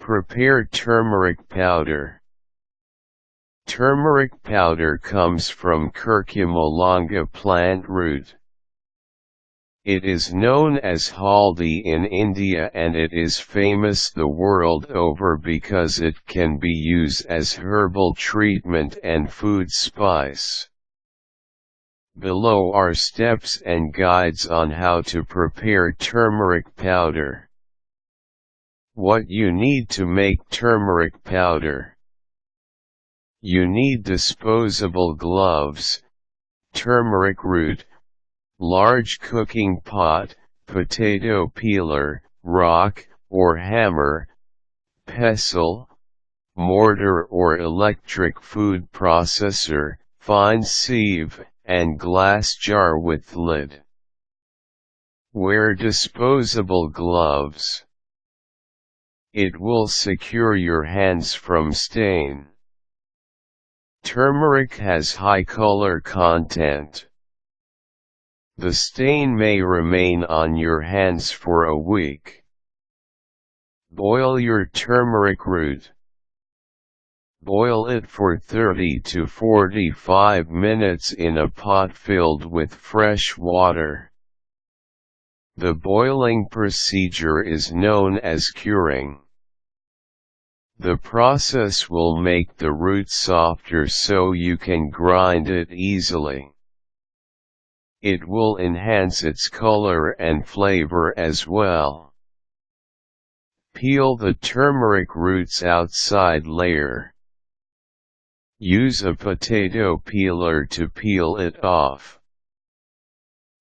Prepare turmeric powder. Turmeric powder comes from Curcuma longa plant root. It is known as Haldi in India and it is famous the world over because it can be used as herbal treatment and food spice. Below are steps and guides on how to prepare turmeric powder. What you need to make turmeric powder. You need disposable gloves, turmeric root, large cooking pot, potato peeler, rock or hammer, pestle, mortar or electric food processor, fine sieve, and glass jar with lid. Wear disposable gloves. It will secure your hands from stain. Turmeric has high color content. The stain may remain on your hands for a week. Boil your turmeric root. Boil it for 30 to 45 minutes in a pot filled with fresh water. The boiling procedure is known as curing. The process will make the root softer so you can grind it easily. It will enhance its color and flavor as well. Peel the turmeric root's outside layer. Use a potato peeler to peel it off.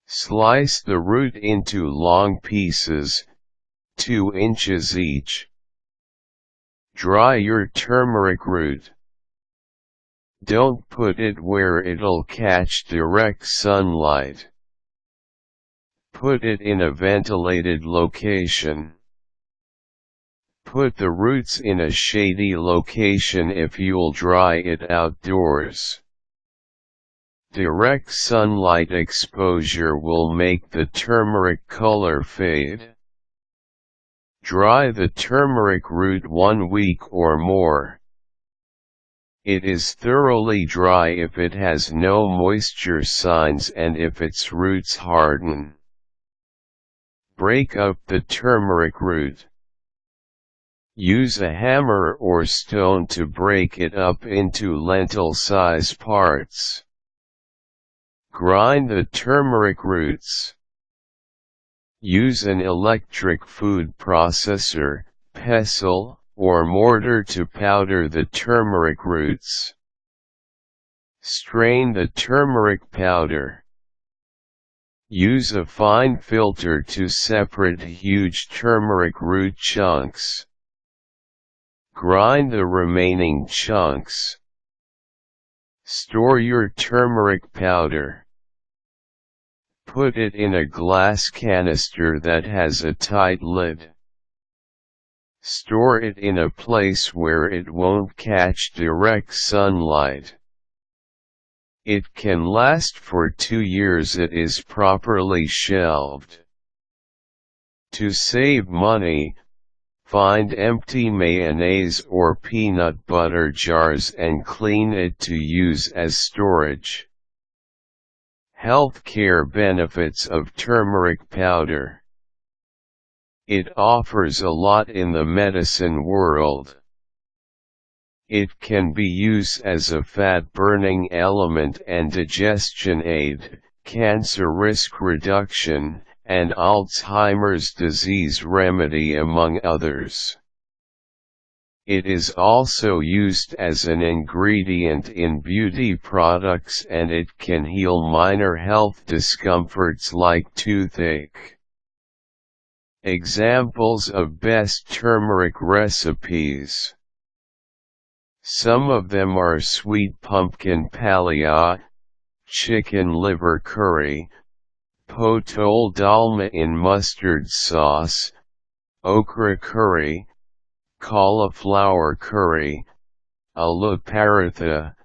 Slice the root into long pieces, 2 inches each. Dry your turmeric root. Don't put it where it'll catch direct sunlight. Put it in a ventilated location. Put the roots in a shady location if you'll dry it outdoors. Direct sunlight exposure will make the turmeric color fade. Dry the turmeric root 1 week or more. It is thoroughly dry if it has no moisture signs and if its roots harden. Break up the turmeric root. Use a hammer or stone to break it up into lentil-size parts. Grind the turmeric roots. Use an electric food processor, pestle, or mortar to powder the turmeric roots. Strain the turmeric powder. Use a fine filter to separate huge turmeric root chunks. Grind the remaining chunks. Store your turmeric powder. Put it in a glass canister that has a tight lid. Store it in a place where it won't catch direct sunlight. It can last for 2 years if it is properly shelved. To save money, find empty mayonnaise or peanut butter jars and clean it to use as storage. Healthcare benefits of turmeric powder. It offers a lot in the medicine world. It can be used as a fat-burning element and digestion aid, cancer risk reduction, and Alzheimer's disease remedy among others. It is also used as an ingredient in beauty products and it can heal minor health discomforts like toothache. Examples of best turmeric recipes. Some of them are sweet pumpkin palya, chicken liver curry, potol dolma in mustard sauce, okra curry, cauliflower curry, aloo paratha,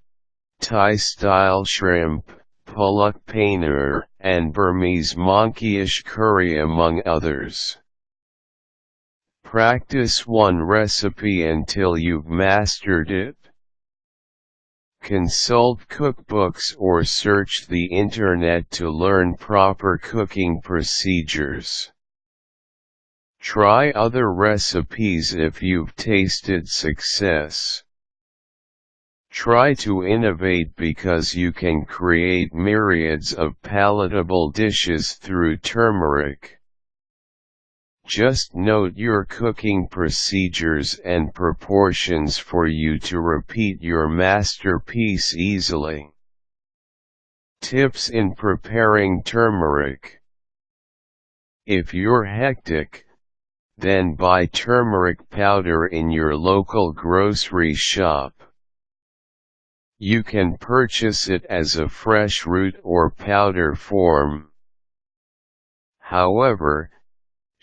Thai-style shrimp, palak paneer, and Burmese monkish curry among others. Practice one recipe until you've mastered it. Consult cookbooks or search the internet to learn proper cooking procedures. Try other recipes if you've tasted success. Try to innovate because you can create myriads of palatable dishes through turmeric. Just note your cooking procedures and proportions for you to repeat your masterpiece easily. Tips in preparing turmeric. If you're hectic, then buy turmeric powder in your local grocery shop. You can purchase it as a fresh root or powder form. However,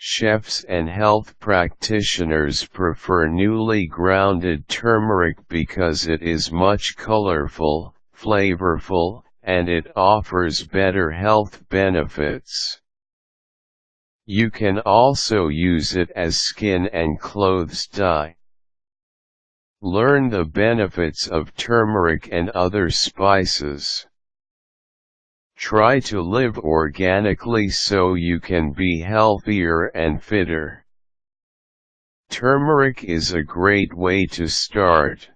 chefs and health practitioners prefer newly grounded turmeric because it is much colorful, flavorful, and it offers better health benefits. You can also use it as skin and clothes dye. Learn the benefits of turmeric and other spices. Try to live organically so you can be healthier and fitter. Turmeric is a great way to start.